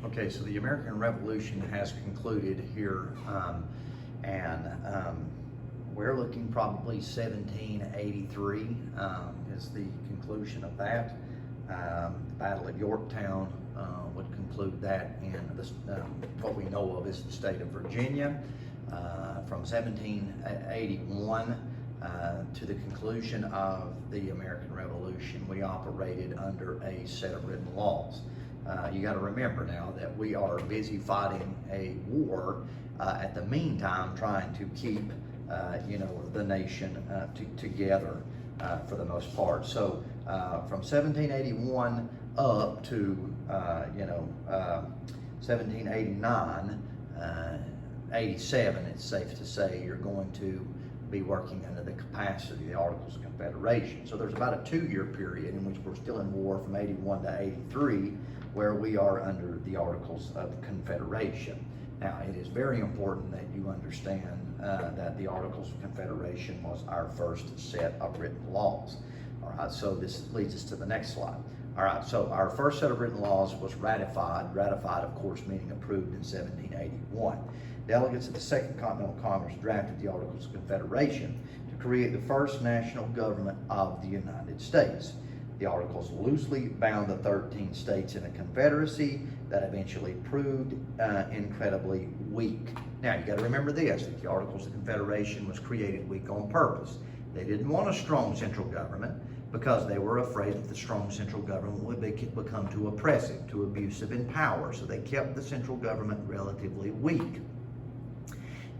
Okay, so the American Revolution has concluded here, and we're looking probably 1783 is the conclusion of that. The Battle of Yorktown would conclude that, and what we know of is the state of Virginia. From 1781 to the conclusion of the American Revolution, we operated under a set of written laws. You got to remember now that we are busy fighting a war at the meantime, trying to keep the nation together for the most part. So from 1781 up to 1789, 87, it's safe to say you're going to be working under the capacity of the Articles of Confederation. So there's about a 2-year period in which we're still in war from 81 to 83, where we are under the Articles of Confederation. Now, it is very important that you understand that the Articles of Confederation was our first set of written laws. All right, so this leads us to the next slide. All right, so our first set of written laws was ratified, of course, meaning approved in 1781. Delegates of the Second Continental Congress drafted the Articles of Confederation to create the first national government of the United States. The Articles loosely bound the 13 states in a confederacy that eventually proved incredibly weak. Now, you got to remember this, that the Articles of Confederation was created weak on purpose. They didn't want a strong central government because they were afraid that the strong central government would become too oppressive, too abusive in power. So they kept the central government relatively weak.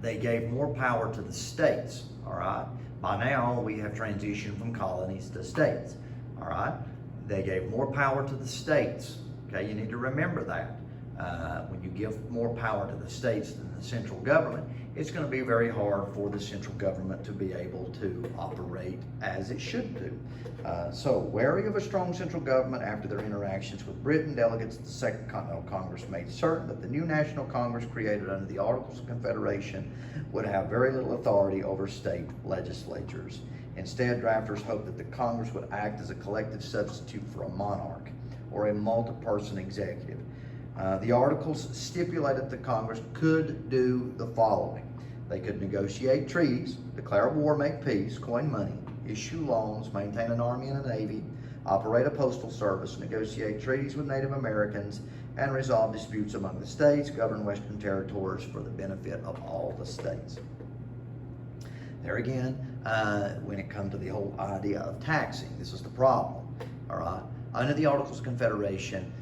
They gave more power to the states, all right? By now, we have transitioned from colonies to states, all right? They gave more power to the states, okay? You need to remember that. When you give more power to the states than the central government, it's going to be very hard for the central government to be able to operate as it should do. So, wary of a strong central government after their interactions with Britain, delegates of the Second Continental Congress made certain that the new national Congress created under the Articles of Confederation would have very little authority over state legislatures. Instead, drafters hoped that the Congress would act as a collective substitute for a monarch or a multi-person executive. The Articles stipulated that the Congress could do the following. They could negotiate treaties, declare war, make peace, coin money, issue loans, maintain an army and a navy, operate a postal service, negotiate treaties with Native Americans, and resolve disputes among the states, govern Western territories for the benefit of all the states. There again, when it comes to the whole idea of taxing, this is the problem, all right? Under the Articles of Confederation,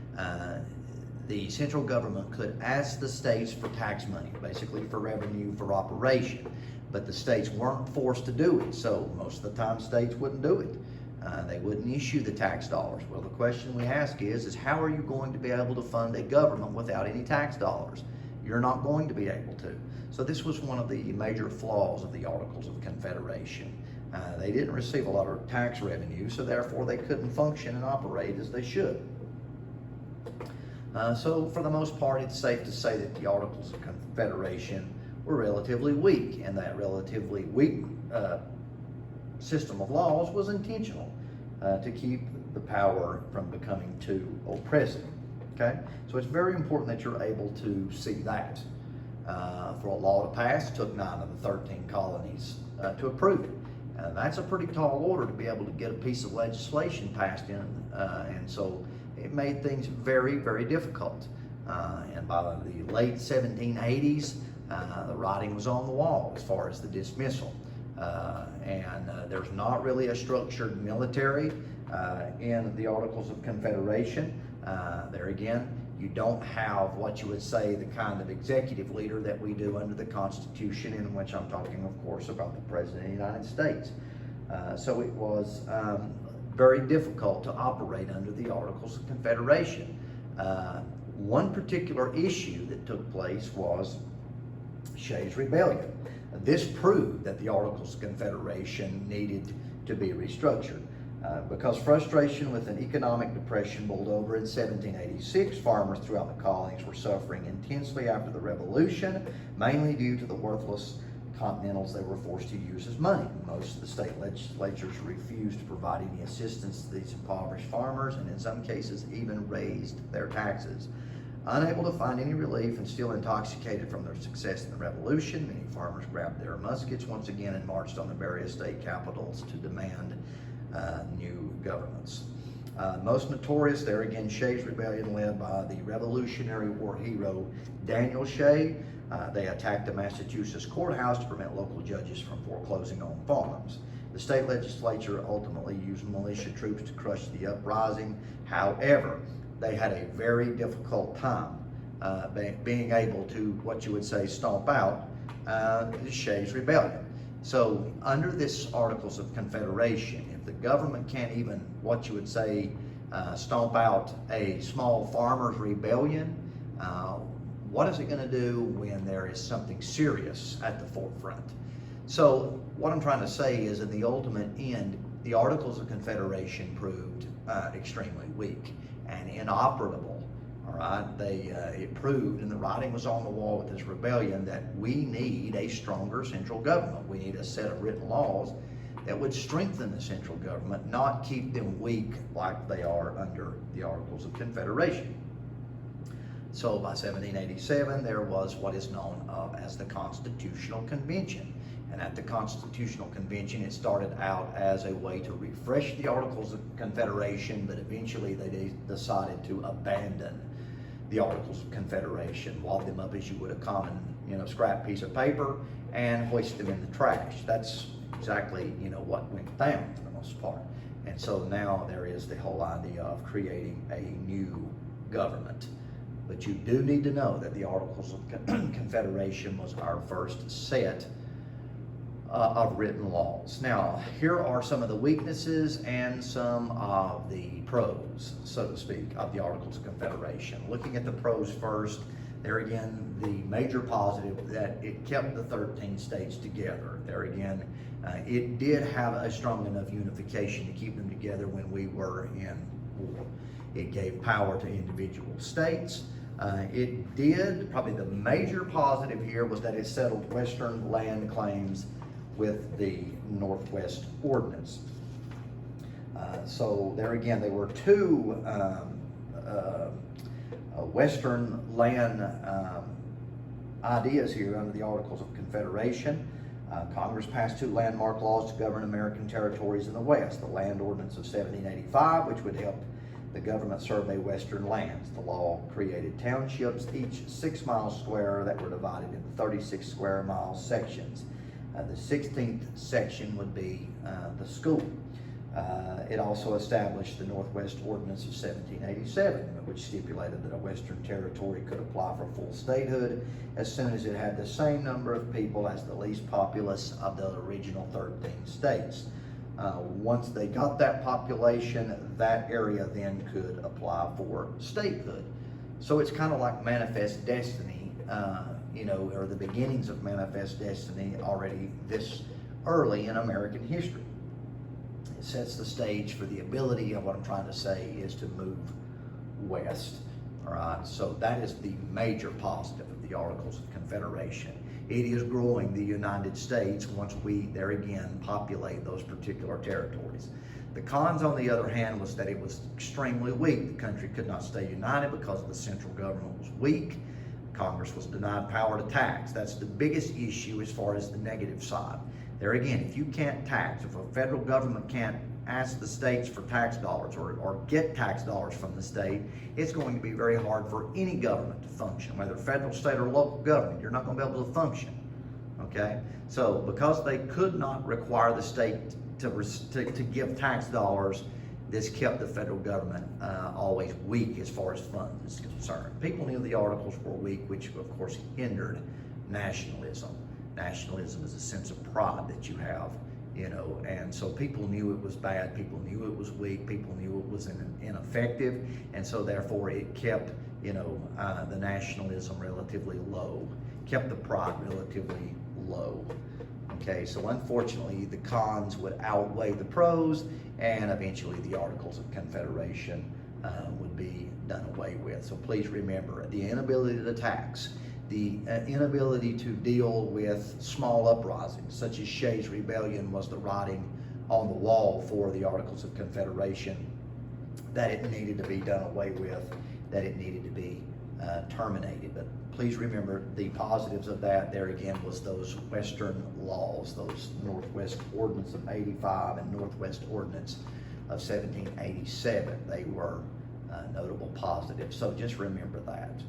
the central government could ask the states for tax money, basically for revenue for operation, but the states weren't forced to do it, so most of the time states wouldn't do it. They wouldn't issue the tax dollars. Well, the question we ask is how are you going to be able to fund a government without any tax dollars? You're not going to be able to. So this was one of the major flaws of the Articles of Confederation. They didn't receive a lot of tax revenue, so therefore they couldn't function and operate as they should. So for the most part, it's safe to say that the Articles of Confederation were relatively weak, and that relatively weak system of laws was intentional to keep the power from becoming too oppressive. Okay, so it's very important that you're able to see that. For a law to pass, it took 9 of the 13 colonies to approve it. That's a pretty tall order to be able to get a piece of legislation passed in, and so it made things very, very difficult. And by the late 1780s, the writing was on the wall as far as the dismissal. There's not really a structured military in the Articles of Confederation. There again, you don't have what you would say the kind of executive leader that we do under the Constitution, in which I'm talking, of course, about the President of the United States. So it was very difficult to operate under the Articles of Confederation. One particular issue that took place was Shays' Rebellion. This proved that the Articles of Confederation needed to be restructured. Because frustration with an economic depression boiled over in 1786, farmers throughout the colonies were suffering intensely after the Revolution, mainly due to the worthless Continentals they were forced to use as money. Most of the state legislatures refused to provide any assistance to these impoverished farmers, and in some cases even raised their taxes. Unable to find any relief and still intoxicated from their success in the revolution, many farmers grabbed their muskets once again and marched on the various state capitals to demand new governments. Most notorious, there again, Shays' Rebellion, led by the Revolutionary War hero Daniel Shay. They attacked the Massachusetts courthouse to prevent local judges from foreclosing on farms. The state legislature ultimately used militia troops to crush the uprising. However, they had a very difficult time being able to, what you would say, stomp out the Shays' Rebellion. So under this Articles of Confederation, if the government can't even, what you would say, stomp out a small farmer's rebellion, what is it going to do when there is something serious at the forefront? So what I'm trying to say is, in the ultimate end, the Articles of Confederation proved extremely weak and inoperable. All right, it proved, and the writing was on the wall with this rebellion, that we need a stronger central government. We need a set of written laws that would strengthen the central government, not keep them weak like they are under the Articles of Confederation. So by 1787, there was what is known as the Constitutional Convention. And at the Constitutional Convention, it started out as a way to refresh the Articles of Confederation, but eventually they decided to abandon the Articles of Confederation, wad them up as you would a common, scrap piece of paper, and hoist them in the trash. That's exactly, what went down for the most part. And so now there is the whole idea of creating a new government. But you do need to know that the Articles of Confederation was our first set of written laws. Now, here are some of the weaknesses and some of the pros, so to speak, of the Articles of Confederation. Looking at the pros first, there again, the major positive, that it kept the 13 states together. There again, it did have a strong enough unification to keep them together when we were in war. It gave power to individual states. It did, probably the major positive here was that it settled Western land claims with the Northwest Ordinance. So there again, there were two Western land ideas here under the Articles of Confederation. Congress passed two landmark laws to govern American territories in the West. The Land Ordinance of 1785, which would help the government survey Western lands. The law created townships, each 6 miles square, that were divided into 36 square mile sections. The 16th section would be the school. It also established the Northwest Ordinance of 1787, which stipulated that a Western territory could apply for full statehood as soon as it had the same number of people as the least populous of the original 13 states. Once they got that population, that area then could apply for statehood. So it's kind of like Manifest Destiny, or the beginnings of Manifest Destiny already this early in American history. It sets the stage for the ability of what I'm trying to say is to move west. All right, so that is the major positive of the Articles of Confederation. It is growing the United States once we, there again, populate those particular territories. The cons, on the other hand, was that it was extremely weak. The country could not stay united because the central government was weak. Congress was denied power to tax. That's the biggest issue as far as the negative side. There again, if you can't tax, if a federal government can't ask the states for tax dollars or get tax dollars from the state, it's going to be very hard for any government to function, whether federal, state, or local government. You're not going to be able to function, okay? So because they could not require the state to give tax dollars, this kept the federal government always weak as far as funds is concerned. People knew the Articles were weak, which of course hindered nationalism. Nationalism is a sense of pride that you have, and so people knew it was bad, people knew it was weak, people knew it was ineffective, and so therefore it kept, the nationalism relatively low, kept the pride relatively low. Okay, so unfortunately the cons would outweigh the pros, and eventually the Articles of Confederation would be done away with. So please remember, the inability to tax, the inability to deal with small uprisings, such as Shays' Rebellion was the writing on the wall for the Articles of Confederation, that it needed to be done away with, that it needed to be terminated. But please remember the positives of that there again was those Western laws, those Northwest Ordinance of 85 and Northwest Ordinance of 1787. They were notable positives. So just remember that.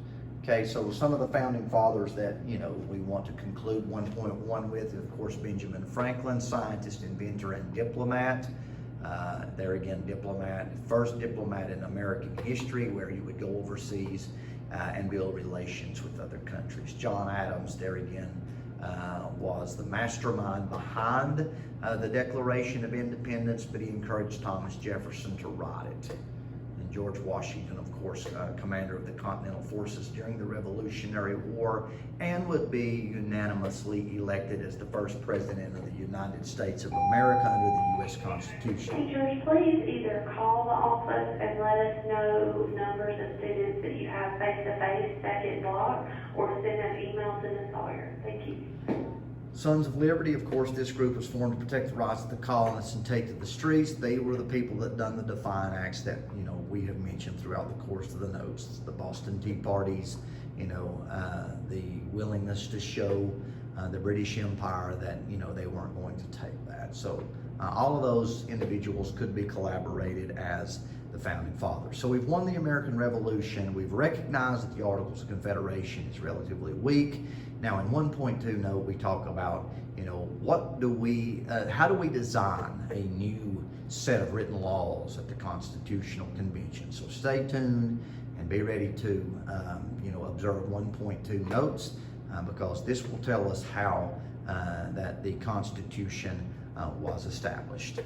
Okay, so some of the founding fathers that, we want to conclude 1.1 with, of course, Benjamin Franklin, scientist, inventor, and diplomat. There again, diplomat, first diplomat in American history where he would go overseas and build relations with other countries. John Adams, there again, was the mastermind behind the Declaration of Independence, but he encouraged Thomas Jefferson to write it. George Washington, of course, commander of the Continental Forces during the Revolutionary War, and would be unanimously elected as the first president of the United States of America under the U.S. Constitution. Teachers, please either call the office and let us know numbers of students that you have face-to-face second block, or send an email to Ms. Sawyer. Thank you. Sons of Liberty, of course, this group was formed to protect the rights of the colonists and take to the streets. They were the people that done the Defiant Acts that, we have mentioned throughout the course of the notes. The Boston Tea Parties, the willingness to show the British Empire that, they weren't going to take that. So all of those individuals could be collaborated as the founding fathers. So we've won the American Revolution. We've recognized that the Articles of Confederation is relatively weak. Now in 1.2 note, we talk about, how do we design a new set of written laws at the Constitutional Convention? So stay tuned and be ready to, observe 1.2 notes because this will tell us how that the Constitution was established.